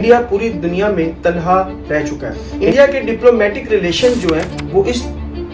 India पूरी दुनिया में तन्हा रह चुका है। इंडिया के डिप्लोमेटिक रिलेशन जो है वो इस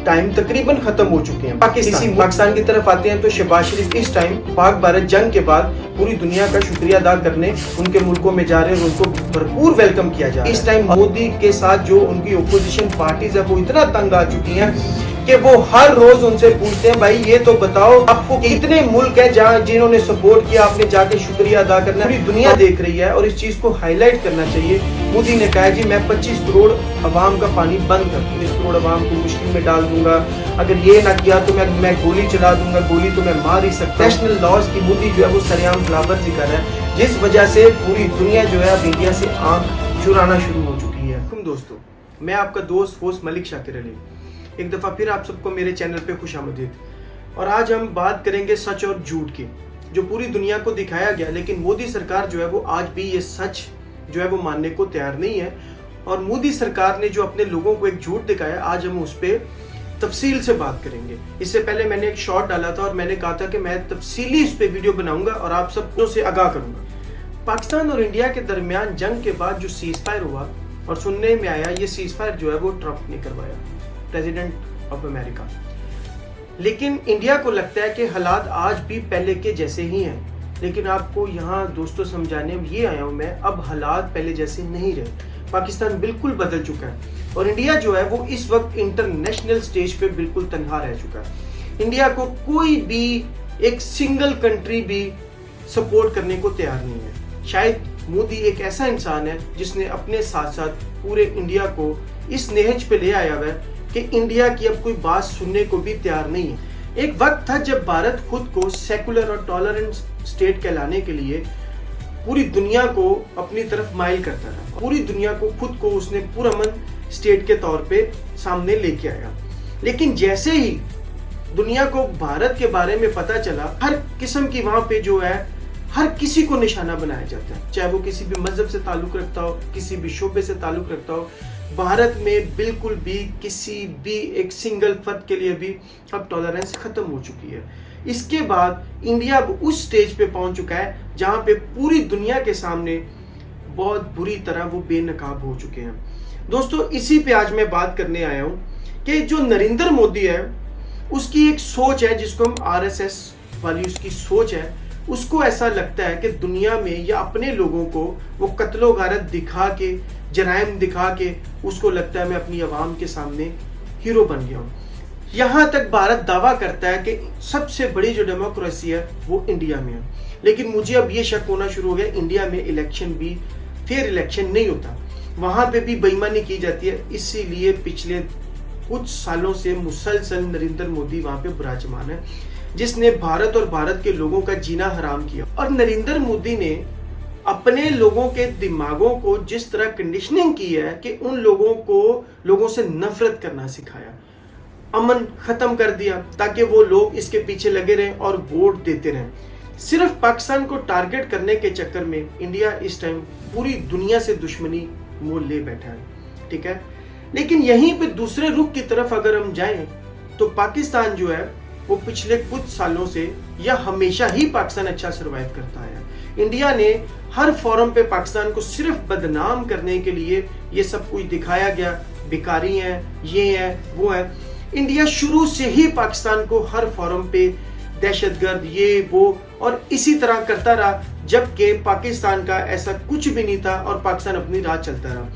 टाइम तकरीबन खत्म हो चुके हैं। पाकिस्तान की तरफ आते हैं तो शहबाज शरीफ इस टाइम पाक भारत जंग के बाद पूरी दुनिया का शुक्रिया अदा करने उनके मुल्कों में जा रहे हैं और उनको भरपूर वेलकम किया जा रहा है। इस टाइम मोदी के साथ जो उनकी ओपोजिशन पार्टीज है वो इतना तंग आ चुकी हैं कि वो हर रोज उनसे पूछते हैं, भाई ये तो बताओ आपको कितने मुल्क है जहाँ जिन्होंने सपोर्ट किया, आपने जाके शुक्रिया अदा करना। पूरी दुनिया देख रही है और इस चीज को हाईलाइट करना चाहिए। मोदी ने कहा जी मैं 25 करोड़ अवाम का पानी बंद कर दूंगा, 20 करोड़ अवाम को मुश्किल में डाल दूंगा, अगर ये ना किया तो मैं गोली चला दूंगा, गोली तो मैं मार ही सकता। नेशनल लॉज की मोदी जो है वो सरेआम खिलाफवर्जी कर रहा है, जिस वजह से पूरी दुनिया जो है अब इंडिया से आंख चुराना शुरू हो चुकी है। दोस्तों, मैं आपका दोस्त होस्ट मलिक शाकिर अली एक दफ़ा फिर आप सबको मेरे चैनल पे खुशामदीद। और आज हम बात करेंगे सच और झूठ की, जो पूरी दुनिया को दिखाया गया, लेकिन मोदी सरकार जो है वो आज भी ये सच जो है वो मानने को तैयार नहीं है। और मोदी सरकार ने जो अपने लोगों को एक झूठ दिखाया, आज हम उस पर तफसील से बात करेंगे। इससे पहले मैंने एक शॉर्ट डाला था और मैंने कहा था कि मैं तफसीली इस पर वीडियो बनाऊंगा और आप सबको से आगाह करूंगा। पाकिस्तान और इंडिया के दरमियान जंग के बाद जो सीज फायर हुआ, और सुनने में आया ये सीज फायर जो है वो ट्रंप ने करवाया, प्रेसिडेंट ऑफ अमेरिका। लेकिन इंडिया को लगता है कि हालात आज भी पहले के जैसे ही हैं। लेकिन आपको यहाँ दोस्तों समझाने ये आया हूँ मैं, अब हालात पहले जैसे नहीं रहे। पाकिस्तान बिल्कुल बदल चुका है और इंडिया जो है वो इस वक्त इंटरनेशनल स्टेज पे बिल्कुल तन्हा रह चुका है। इंडिया को कोई भी एक सिंगल कंट्री भी सपोर्ट करने को तैयार नहीं है। शायद मोदी एक ऐसा इंसान है जिसने अपने साथ साथ पूरे इंडिया को इस नहज पे ले आया हुआ है कि इंडिया की अब कोई बात सुनने को भी तैयार नहीं है। एक वक्त था जब भारत खुद को सेकुलर और टॉलरेंट स्टेट कहलाने के लिए पूरी दुनिया को अपनी तरफ माइल करता था। पूरी दुनिया को खुद को उसने पुरअमन स्टेट के तौर पे सामने लेके आया। लेकिन जैसे ही दुनिया को भारत के बारे में पता चला, हर किस्म की वहां पे जो है हर किसी को निशाना बनाया जाता है, चाहे वो किसी भी मजहब से ताल्लुक रखता हो, किसी भी शोबे से ताल्लुक रखता हो। भारत में बिल्कुल भी किसी भी एक सिंगल फर्द के लिए भी अब टॉलरेंस खत्म हो चुकी है। इसके बाद इंडिया अब उस स्टेज पे पहुंच चुका है जहां पे पूरी दुनिया के सामने बहुत बुरी तरह वो बेनकाब हो चुके हैं। दोस्तों, इसी पे आज मैं बात करने आया हूं कि जो नरेंद्र मोदी है उसकी एक सोच है, जिसको हम RSS वाली उसकी सोच है, उसको ऐसा लगता है कि दुनिया में या अपने लोगों को वो कत्लो गारत दिखा के, जराइम दिखा के, उसको लगता है मैं अपनी आवाम के सामने हीरो बन गया हूँ। यहाँ तक भारत दावा करता है कि सबसे बड़ी जो डेमोक्रेसी है वो इंडिया में है। लेकिन मुझे अब ये शक होना शुरू हो गया, इंडिया में इलेक्शन भी फेयर इलेक्शन नहीं होता, वहाँ पे भी बेईमानी की जाती है। इसीलिए पिछले कुछ सालों से मुसलसल नरेंद्र मोदी वहाँ पे विराजमान है, जिसने भारत और भारत के लोगों का जीना हराम किया। और नरेंद्र मोदी ने अपने लोगों के दिमागों को जिस तरह कंडीशनिंग की है कि उन लोगों को लोगों से नफरत करना सिखाया, अमन खत्म कर दिया ताकि वो लोग इसके पीछे लगे रहें और वोट देते रहें। सिर्फ पाकिस्तान को टारगेट करने के चक्कर में इंडिया इस टाइम पूरी दुनिया से दुश्मनी मोल ले बैठा है, ठीक है। लेकिन यहीं पे दूसरे रुख की तरफ अगर हम जाएं तो पाकिस्तान जो है वो पिछले कुछ सालों से या हमेशा ही पाकिस्तान अच्छा सर्वाइव करता है। इंडिया ने हर फोरम पे पाकिस्तान को सिर्फ बदनाम करने के लिए ये सब कुछ दिखाया गया, भिखारी हैं, ये है, वो है। इंडिया शुरू से ही पाकिस्तान को हर फोरम पे दहशतगर्द, ये वो, और इसी तरह करता रहा, जबकि पाकिस्तान का ऐसा कुछ भी नहीं था और पाकिस्तान अपनी राह चलता रहा।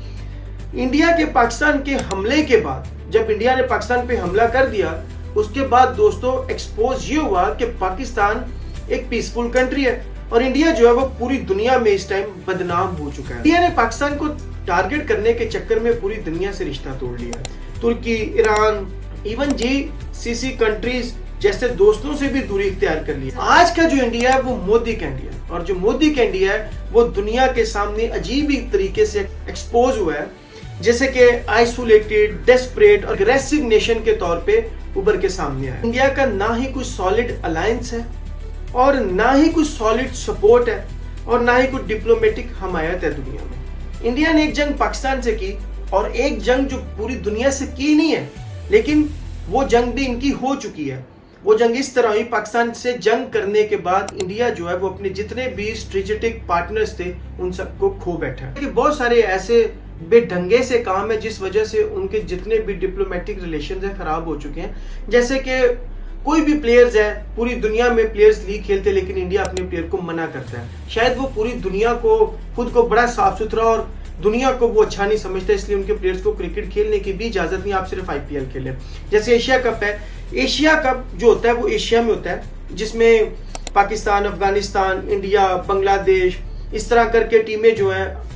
इंडिया के पाकिस्तान के हमले के बाद, जब इंडिया ने पाकिस्तान पे हमला कर दिया, उसके बाद दोस्तों एक्सपोज ये हुआ कि पाकिस्तान एक पीसफुल कंट्री है और इंडिया जो है वो पूरी दुनिया में इस टाइम बदनाम हो चुका है। इंडिया ने पाकिस्तान को टारगेट करने के चक्कर में पूरी दुनिया से रिश्ता तोड़ लिया है। तुर्की, ईरान, इवन GCC कंट्रीज जैसे दोस्तों से भी दूरी इख्तियार कर ली। आज का जो इंडिया है वो मोदी का इंडिया है, और जो मोदी का इंडिया है वो दुनिया के सामने अजीब ही तरीके से एक्सपोज हुआ है, जैसे कि आइसोलेटेड, डेस्परेट और अग्रेसिव नेशन के तौर पे उभर के सामने आया। इंडिया का ना ही कोई सॉलिड अलायंस है और ना ही कोई सॉलिड सपोर्ट है और ना ही कोई डिप्लोमेटिक हमायत है दुनिया में। इंडिया ने एक जंग पाकिस्तान से की और एक जंग जो पूरी दुनिया से की नहीं है, लेकिन वो जंग भी इनकी हो चुकी है। वो जंग इस तरह हुई, पाकिस्तान से जंग करने के बाद इंडिया जो है वो अपने जितने भी स्ट्रेटेजिक पार्टनर्स थे उन सबको खो बैठा है। बहुत सारे ऐसे बेढंगे से काम है जिस वजह से उनके जितने भी डिप्लोमेटिक रिलेशन है खराब हो चुके हैं। जैसे कि कोई भी प्लेयर्स है, पूरी दुनिया में प्लेयर्स लीग खेलते लेकिन इंडिया अपने प्लेयर को मना करता है। शायद वो पूरी दुनिया को खुद को बड़ा साफ सुथरा और दुनिया को वो अच्छा नहीं समझता, इसलिए उनके प्लेयर्स को क्रिकेट खेलने की भी इजाजत नहीं, आप सिर्फ आईपीएल खेलें। जैसे एशिया कप है, एशिया कप जो होता है वो एशिया में होता है, जिसमें पाकिस्तान, अफगानिस्तान, इंडिया, बांग्लादेश इस तरह करके टीमें जो है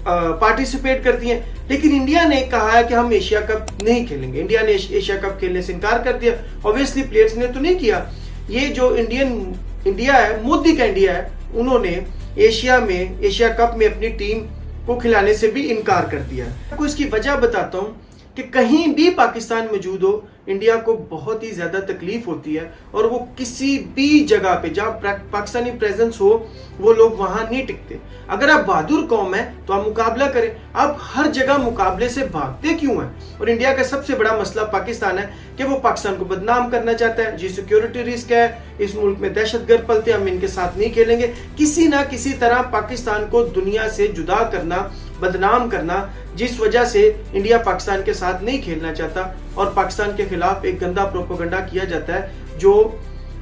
पार्टिसिपेट करती हैं। लेकिन इंडिया ने कहा है कि हम एशिया कप नहीं खेलेंगे। इंडिया ने एशिया कप खेलने से इनकार कर दिया। ऑब्वियसली प्लेयर्स ने तो नहीं किया। ये जो इंडिया है, मोदी का इंडिया है, उन्होंने एशिया कप में अपनी टीम को खिलाने से भी इनकार कर दिया। आपको इसकी वजह बताता हूं कि कहीं भी पाकिस्तान मौजूद हो, इंडिया को बहुत ही ज्यादा तकलीफ होती है और वो किसी भी जगह पे जहां पाकिस्तानी प्रेजेंस हो वो लोग वहां नहीं टिकते। अगर आप बहादुर कौम है तो आप मुकाबला करें, आप हर जगह मुकाबले से भागते क्यों हैं? और इंडिया का सबसे बड़ा मसला पाकिस्तान है कि वो पाकिस्तान को बदनाम करना चाहता है। जी सिक्योरिटी रिस्क है, इस मुल्क में दहशतगर्द पलते, हम इनके साथ नहीं खेलेंगे। किसी ना किसी तरह पाकिस्तान को दुनिया से जुदा करना, बदनाम करना, जिस वजह से इंडिया पाकिस्तान के साथ नहीं खेलना चाहता और पाकिस्तान के खिलाफ एक गंदा प्रोपेगेंडा किया जाता है। जो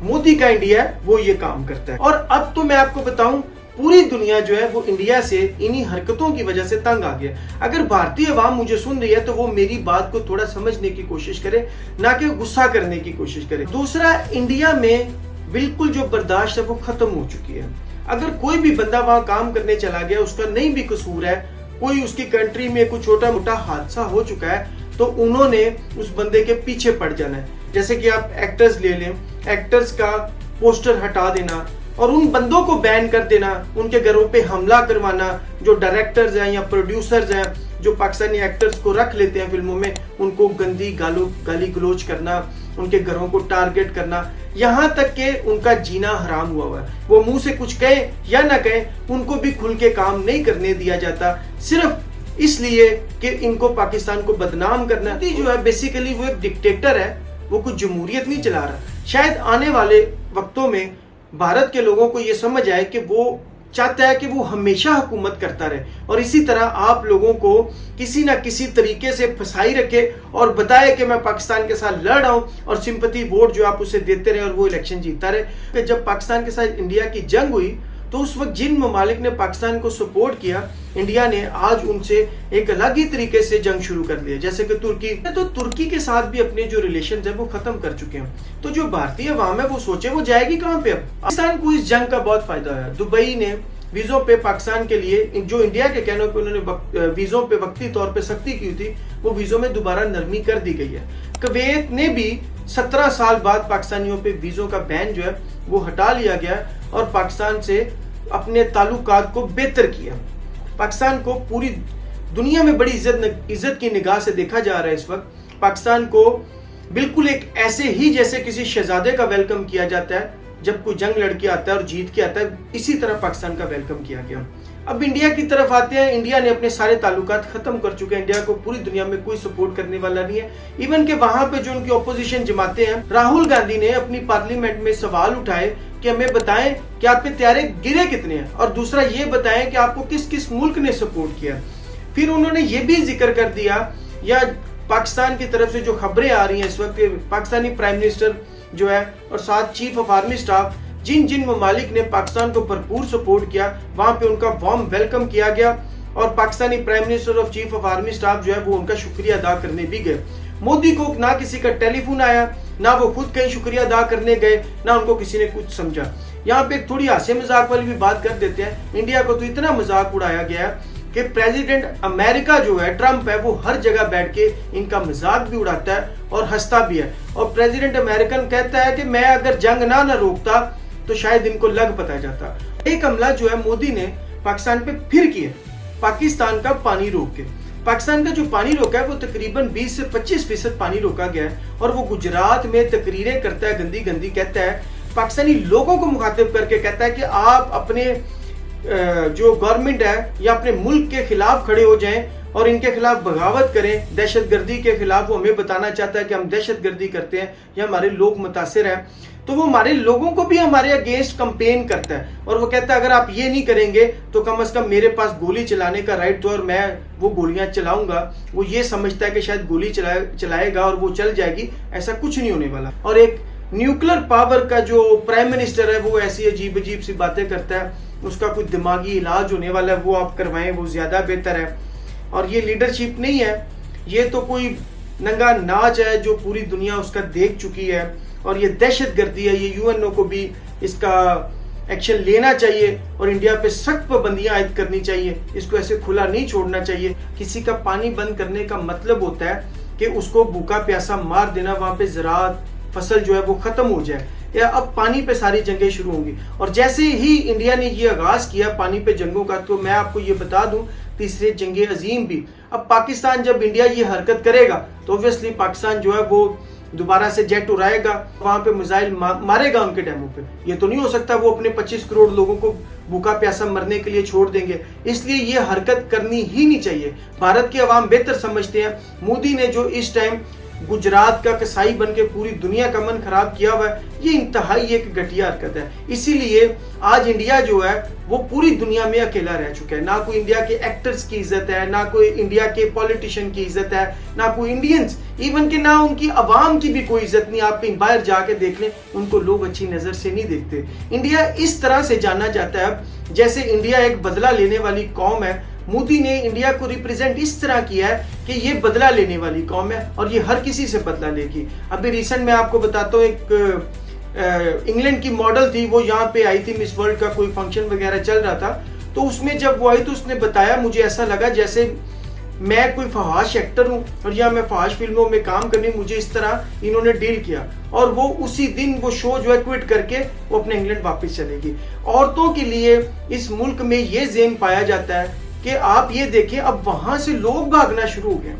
मोदी का इंडिया है वो ये काम करता है। और अब तो मैं आपको बताऊं, पूरी दुनिया जो है वो इंडिया से इन्हीं हरकतों की वजह से तंग आ गया। अगर भारतीय अवाम मुझे सुन रही है तो वो मेरी बात को थोड़ा समझने की कोशिश करे, ना कि गुस्सा करने की कोशिश करे। दूसरा, इंडिया में बिल्कुल जो बर्दाश्त है वो खत्म हो चुकी है। अगर कोई भी बंदा वहां काम करने चला गया, उसका नहीं भी कसूर है, कोई उसकी कंट्री में कुछ छोटा मोटा हादसा हो चुका है, तो उन्होंने उस बंदे के पीछे पड़ जाना है। जैसे कि आप एक्टर्स ले लें, एक्टर्स का पोस्टर हटा देना और उन बंदों को बैन कर देना, उनके घरों पे हमला करवाना। जो डायरेक्टर्स हैं या प्रोड्यूसर्स हैं जो पाकिस्तानी एक्टर्स को रख लेते हैं फिल्मों में, उनको गंदी गाली गलोच करना, उनके घरों को टारगेट करना, यहाँ तक कि उनका जीना हराम हुआ है। वो मुंह से कुछ कहे या ना कहे, उनको भी खुल के काम नहीं करने दिया जाता, सिर्फ इसलिए कि इनको पाकिस्तान को बदनाम करना। जो है बेसिकली वो एक डिक्टेटर है, वो कुछ जमहूरियत नहीं चला रहा। शायद आने वाले वक्तों में भारत के लोगों को ये समझ आए कि वो चाहता है कि वो हमेशा हुकूमत करता रहे और इसी तरह आप लोगों को किसी ना किसी तरीके से फंसाई रखे और बताए कि मैं पाकिस्तान के साथ लड़ रहा हूं और सिंपैथी वोट जो आप उसे देते रहे और वो इलेक्शन जीतता रहे। कि जब पाकिस्तान के साथ इंडिया की जंग हुई तो उस वक्त जिन ममालिक ने पाकिस्तान को सपोर्ट किया, इंडिया ने आज उनसे एक अलग ही तरीके से जंग शुरू कर दिया। जैसे कि तुर्की के साथ भी अपने जो रिलेशन है वो खत्म कर चुके हैं। तो जो भारतीय अवाम है वो सोचे वो जाएगी कहां पे? अब पाकिस्तान को इस जंग का बहुत फायदा है। दुबई ने वीजों पे पाकिस्तान के लिए, जो इंडिया के कहने पे उन्होंने वीजों पे वक्ती तौर पे सख्ती की थी, वो वीजों में दोबारा नरमी कर दी गई है। कुवैत ने भी 17 साल बाद पाकिस्तानियों पे वीजों का बैन जो है वो हटा लिया गया और पाकिस्तान से अपने ताल्लुकात को बेहतर किया। पाकिस्तान को पूरी दुनिया में बड़ी इज्जत की निगाह से देखा जा रहा है। इस वक्त पाकिस्तान को बिल्कुल एक ऐसे ही जैसे किसी शहजादे का वेलकम किया जाता है जब कोई जंग लड़के आता है और जीत के आता है, इसी तरह पाकिस्तान का वेलकम किया गया। अब इंडिया की तरफ आते हैं। इंडिया ने अपने सारे ताल्लुकात खत्म कर चुके हैं। इंडिया को पूरी दुनिया में कोई सपोर्ट करने वाला नहीं है। इवन के वहां पे जो उनकी ऑपोजिशन जमाते हैं, राहुल गांधी ने अपनी पार्लियामेंट में सवाल उठाए कि हमें बताएं कि आपके त्यारे गिरे कितने हैं और दूसरा ये बताएं कि आपको किस किस मुल्क ने सपोर्ट किया। फिर उन्होंने ये भी जिक्र कर दिया, या पाकिस्तान की तरफ से जो खबरें आ रही हैं इस वक्त, पाकिस्तानी प्राइम मिनिस्टर जो है और साथ चीफ ऑफ आर्मी स्टाफ, जिन जिन ममालिक ने पाकिस्तान को भरपूर सपोर्ट किया वहां पे उनका वार्म वेलकम किया गया और पाकिस्तानी प्राइम मिनिस्टर और चीफ ऑफ आर्मी स्टाफ जो है वो उनका शुक्रिया अदा करने भी गए। मोदी को ना किसी का टेलीफोन आया, ना वो खुद कहीं शुक्रिया अदा करने गए, ना उनको किसी ने कुछ समझा। यहाँ पे एक थोड़ी हास्य मजाक वाली भी बात कर देते हैं। इंडिया को तो इतना मजाक उड़ाया गया है कि प्रेसिडेंट अमेरिका जो है, ट्रंप है, वो हर जगह बैठ के इनका मजाक भी उड़ाता है और हंसता भी है। और प्रेसिडेंट अमेरिकन कहता है कि मैं अगर जंग ना रोकता तो शायद इनको लग पता जाता। एक हमला जो है मोदी ने पाकिस्तान पे फिर किया, पाकिस्तान का पानी रोक के। पाकिस्तान का जो पानी रोका है वो तकरीबन 20 से 25% पानी रोका गया है और वो गुजरात में तकरीरें करता है, गंदी गंदी कहता है, पाकिस्तानी लोगों को मुखातिब करके कहता है कि आप अपने जो गवर्नमेंट है या अपने मुल्क के खिलाफ खड़े हो जाएं और इनके खिलाफ बगावत करें, दहशतगर्दी के खिलाफ वो हमें बताना चाहता है कि हम दहशतगर्दी करते हैं या हमारे लोग मुतासिर हैं, तो वो हमारे लोगों को भी हमारे अगेंस्ट कंपेन करता है और वो कहता है अगर आप ये नहीं करेंगे तो कम से कम मेरे पास गोली चलाने का राइट तो और मैं वो गोलियां चलाऊंगा। वो ये समझता है कि शायद गोली चलाएगा और वो चल जाएगी, ऐसा कुछ नहीं होने वाला। और एक न्यूक्लियर पावर का जो प्राइम मिनिस्टर है वो ऐसी अजीब अजीब सी बातें करता है, उसका कोई दिमागी इलाज होने वाला है वो आप करवाएं, वो ज्यादा बेहतर है। और ये लीडरशिप नहीं है, ये तो कोई नंगा नाच है जो पूरी दुनिया उसका देख चुकी है। और ये दहशतगर्दी है, ये यूएनओ को भी इसका एक्शन लेना चाहिए और इंडिया पे सख्त पाबंदियां आयद करनी चाहिए। इसको ऐसे खुला नहीं छोड़ना चाहिए। किसी का पानी बंद करने का मतलब होता है कि उसको भूखा प्यासा मार देना, वहां पे ज़राअत फसल जो है वो खत्म हो जाए, या अब पानी पे सारी जंगें शुरू होंगी। और जैसे ही इंडिया ने ये आगाज किया पानी पे जंगों का, तो मैं आपको ये बता दूं तीसरे जंगे अजीम भी। अब पाकिस्तान जब इंडिया ये हरकत करेगा तो ऑब्वियसली पाकिस्तान जो है वो दोबारा से जेट उड़ाएगा, वहां पे मिसाइल मारेगा उनके डैमों पे। ये तो नहीं हो सकता वो अपने 25 करोड़ लोगों को भूखा प्यासा मरने के लिए छोड़ देंगे, इसलिए ये हरकत करनी ही नहीं चाहिए। भारत के अवाम बेहतर समझते हैं। मोदी ने जो इस टाइम गुजरात का कसाई बन के पूरी दुनिया का मन खराब किया हुआ है, ये इंतहाई एक घटिया हरकत है। इसीलिए आज इंडिया जो है वो पूरी दुनिया में अकेला रह चुका है। ना कोई इंडिया के एक्टर्स की इज्जत है, ना कोई इंडिया के पॉलिटिशियन की इज्जत है, ना कोई इंडियंस इवन के ना उनकी अवाम की भी कोई इज्जत नहीं। आप कहीं बाहर जाके देख लें, उनको लोग अच्छी नजर से नहीं देखते। इंडिया इस तरह से जाना जाता है जैसे इंडिया एक बदला लेने वाली कौम है। मोदी ने इंडिया को रिप्रेजेंट इस तरह किया है कि ये बदला लेने वाली कौम है और ये हर किसी से बदला लेगी। अभी रिसेंट में आपको बताता हूँ, एक इंग्लैंड की मॉडल थी, वो यहाँ पे आई थी, मिस वर्ल्ड का कोई फंक्शन वगैरह चल रहा था, तो उसमें जब वो आई तो उसने बताया, मुझे ऐसा लगा जैसे मैं कोई फहाश एक्टर हूँ और या मैं फहाश फिल्मों में काम करनी, मुझे इस तरह इन्होंने डील किया। और वो उसी दिन वो शो जो है क्विट करके वो अपने इंग्लैंड वापस चलेगी। औरतों के लिए इस मुल्क में ये ज़ेन पाया जाता है कि आप ये देखें, अब वहां से लोग भागना शुरू हो गए।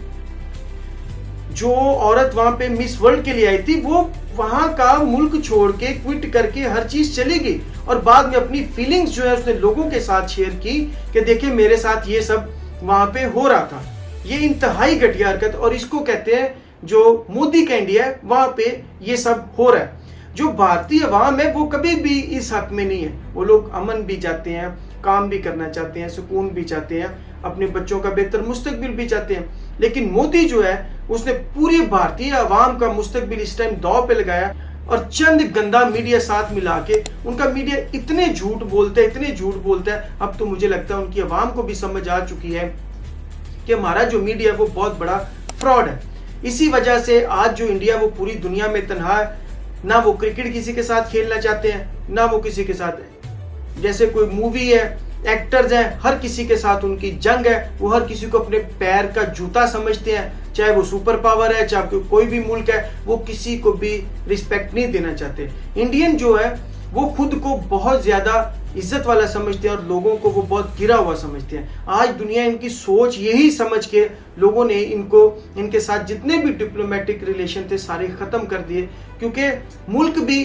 जो औरत वहां पे मिस वर्ल्ड के लिए आई थी वो वहां का मुल्क छोड़ के क्विट करके हर चीज चली गई और बाद में अपनी फीलिंग्स जो है उसने लोगों के साथ शेयर की कि देखिए मेरे साथ ये सब वहां पे हो रहा था। ये इंतहाई घटिया हरकत, और इसको कहते हैं जो मोदी का इंडिया है वहां पे ये सब हो रहा है। जो भारतीय अवाम है वो कभी भी इस हक में नहीं है। वो लोग अमन भी चाहते हैं, काम भी करना चाहते हैं, सुकून भी चाहते हैं, अपने बच्चों का बेहतर मुस्तकबिल भी चाहते हैं। लेकिन मोदी जो है उसने पूरी भारतीय अवाम का मुस्तकबिल इस टाइम दांव पे लगाया और चंद गंदा मीडिया साथ मिला के, उनका मीडिया इतने झूठ बोलता है, इतने झूठ बोलता है, अब तो मुझे लगता है उनकी अवाम को भी समझ आ चुकी है कि हमारा जो मीडिया है वो बहुत बड़ा फ्रॉड है। इसी वजह से आज जो इंडिया वो पूरी दुनिया में तन्हा है। ना वो क्रिकेट किसी के साथ खेलना चाहते हैं, ना वो किसी के साथ, जैसे कोई मूवी है, एक्टर्स हैं, हर किसी के साथ उनकी जंग है। वो हर किसी को अपने पैर का जूता समझते हैं, चाहे वो सुपर पावर है, चाहे कोई भी मुल्क है, वो किसी को भी रिस्पेक्ट नहीं देना चाहते। इंडियन जो है वो खुद को बहुत ज्यादा इज्जत वाला समझते हैं और लोगों को वो बहुत गिरा हुआ समझते हैं। आज दुनिया इनकी सोच यही समझ के लोगों ने इनके साथ जितने भी डिप्लोमेटिक रिलेशन थे सारे खत्म कर दिए, क्योंकि मुल्क भी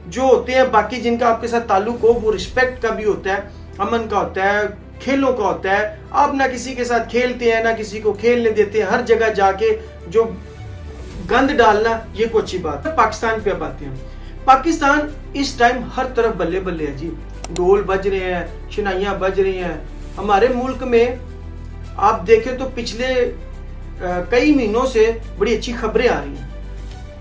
जो होते हैं बाकी जिनका आपके साथ ताल्लुक हो वो रिस्पेक्ट का भी होता है, अमन का होता है, खेलों का होता है। आप ना किसी के साथ खेलते हैं ना किसी को खेलने देते हैं, हर जगह जाके जो गंद डालना ये कोई अच्छी बात है। पाकिस्तान पे अब आते हैं। पाकिस्तान इस टाइम हर तरफ बल्ले बल्ले है जी, ढोल बज रहे हैं, शनाइयाँ बज रही हैं। हमारे मुल्क में आप देखें तो पिछले कई महीनों से बड़ी अच्छी खबरें आ रही हैं।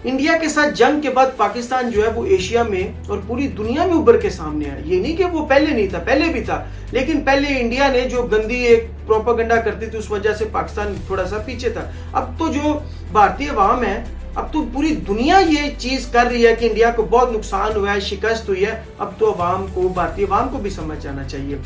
इंडिया के साथ जंग के बाद पाकिस्तान जो है वो एशिया में और पूरी दुनिया में उभर के सामने आया। ये नहीं कि वो पहले नहीं था, पहले भी था, लेकिन पहले इंडिया ने जो गंदी एक प्रोपेगेंडा करती थी उस वजह से पाकिस्तान थोड़ा सा पीछे था। अब तो जो भारतीय अवाम है, अब तो पूरी दुनिया ये चीज कर रही है कि इंडिया को बहुत नुकसान हुआ है, शिकस्त हुई है। अब तो अवाम को, भारतीय अवाम को भी समझ जाना चाहिए।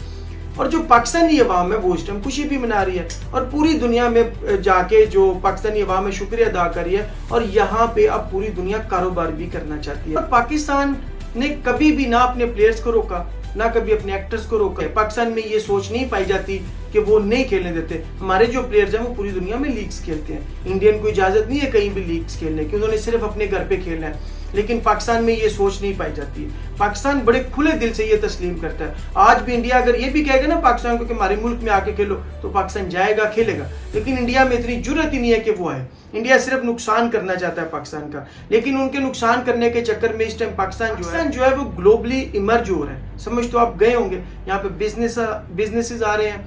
और जो पाकिस्तानी अवाम है वो इस टाइम खुशी भी मना रही है और पूरी दुनिया में जाके जो पाकिस्तानी अवाम है शुक्रिया अदा कर रही है। और यहाँ पे अब पूरी दुनिया कारोबार भी करना चाहती है। और पाकिस्तान ने कभी भी ना अपने प्लेयर्स को रोका, ना कभी अपने एक्टर्स को रोका। पाकिस्तान में ये सोच नहीं पाई जाती कि वो नहीं खेलने देते। हमारे जो प्लेयर्स हैं वो पूरी दुनिया में लीग्स खेलते हैं। इंडियन को इजाजत नहीं है कहीं भी लीग्स खेलने की, उन्होंने सिर्फ अपने घर पे खेलना है। लेकिन पाकिस्तान में ये सोच नहीं पाई जाती है। पाकिस्तान बड़े खुले दिल से ये तस्लीम करता है। आज भी इंडिया अगर ये भी कहेगा ना पाकिस्तान को कि हमारे मुल्क में आके खेलो, तो पाकिस्तान जाएगा, खेलेगा। लेकिन इंडिया में इतनी जुर्रत ही नहीं है कि वो आए। इंडिया सिर्फ नुकसान करना चाहता है पाकिस्तान का, लेकिन उनके नुकसान करने के चक्कर में इस टाइम पाकिस्तान जो है वो ग्लोबली इमर्ज हो रहा है। समझ तो आप गए होंगे, यहाँ पे बिजनेसेस आ रहे हैं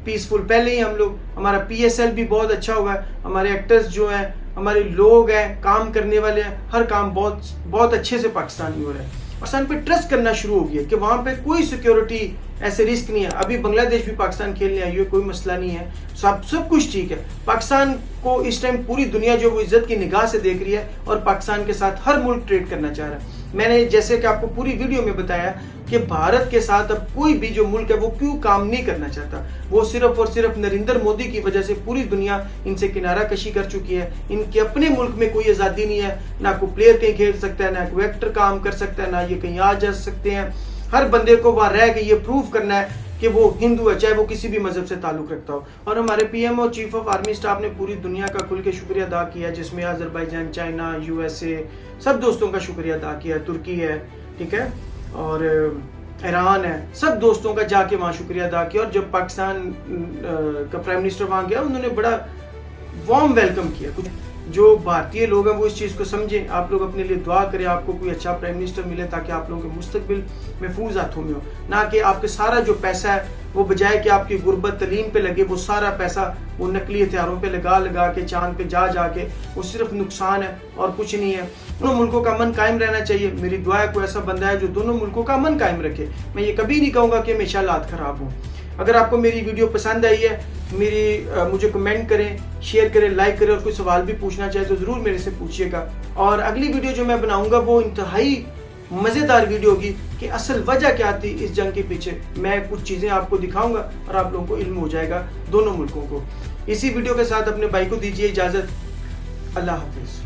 पीसफुल। पहले ही हम लोग, हमारा PSL भी बहुत अच्छा हुआ है, हमारे एक्टर्स जो हैं, हमारे लोग हैं, काम करने वाले हैं, हर काम बहुत बहुत अच्छे से पाकिस्तान में हो रहा है। पाकिस्तान पे ट्रस्ट करना शुरू हो गया कि वहाँ पे कोई सिक्योरिटी ऐसे रिस्क नहीं है। अभी बांग्लादेश भी पाकिस्तान खेलने आई है, कोई मसला नहीं है, सब कुछ ठीक है। पाकिस्तान को इस टाइम पूरी दुनिया जो वो इज्जत की निगाह से देख रही है और पाकिस्तान के साथ हर मुल्क ट्रेड करना चाह रहा है। मैंने जैसे कि आपको पूरी वीडियो में बताया कि भारत के साथ अब कोई भी जो मुल्क है वो क्यों काम नहीं करना चाहता। वो सिर्फ और सिर्फ नरेंद्र मोदी की वजह से पूरी दुनिया इनसे किनारा कशी कर चुकी है। इनके अपने मुल्क में कोई आज़ादी नहीं है, ना कोई प्लेयर कहीं खेल सकता है, ना कोई एक्टर काम कर सकता है, ना ये कहीं आ जा सकते हैं। हर बंदे को वहाँ रह के ये प्रूव करना है कि वो हिंदू है, चाहे वो किसी भी मजहब से ताल्लुक रखता हो। और हमारे PMO chief of army staff ने पूरी दुनिया का खुल के शुक्रिया अदा किया, जिसमें अजरबैजान, चाइना, USA सब दोस्तों का शुक्रिया अदा किया। तुर्की है, ठीक है, और ईरान है, सब दोस्तों का जाके वहाँ शुक्रिया अदा किया। और जब पाकिस्तान का प्राइम मिनिस्टर वहाँ गया, उन्होंने बड़ा वार्म वेलकम किया। कुछ जो भारतीय लोग हैं वो इस चीज़ को समझें। आप लोग अपने लिए दुआ करें, आपको कोई अच्छा प्राइम मिनिस्टर मिले ताकि आप लोगों के मुस्तकबिल महफूज हाथों में हो, ना कि आपके सारा जो पैसा है वो बजाय कि आपकी गुर्बत तलीम पे लगे, वो सारा पैसा वो नकली हथियारों पे लगा के चांद पे जा के वो सिर्फ नुकसान है और कुछ नहीं है। दोनों मुल्कों का अमन कायम रहना चाहिए। मेरी दुआ है कोई ऐसा बंदा है जो दोनों मुल्कों का अमन कायम रखे। मैं ये कभी नहीं कहूँगा कि हमेशा हालात ख़राब हों। अगर आपको मेरी वीडियो पसंद आई है, मुझे कमेंट करें, शेयर करें, लाइक करें, और कोई सवाल भी पूछना चाहे तो ज़रूर मेरे से पूछिएगा। और अगली वीडियो जो मैं बनाऊंगा वो इंतहाई मज़ेदार वीडियो होगी कि असल वजह क्या थी इस जंग के पीछे। मैं कुछ चीज़ें आपको दिखाऊंगा और आप लोगों को इल्म हो जाएगा दोनों मुल्कों को। इसी वीडियो के साथ अपने भाई को दीजिए इजाज़त। अल्लाह हाफिज़।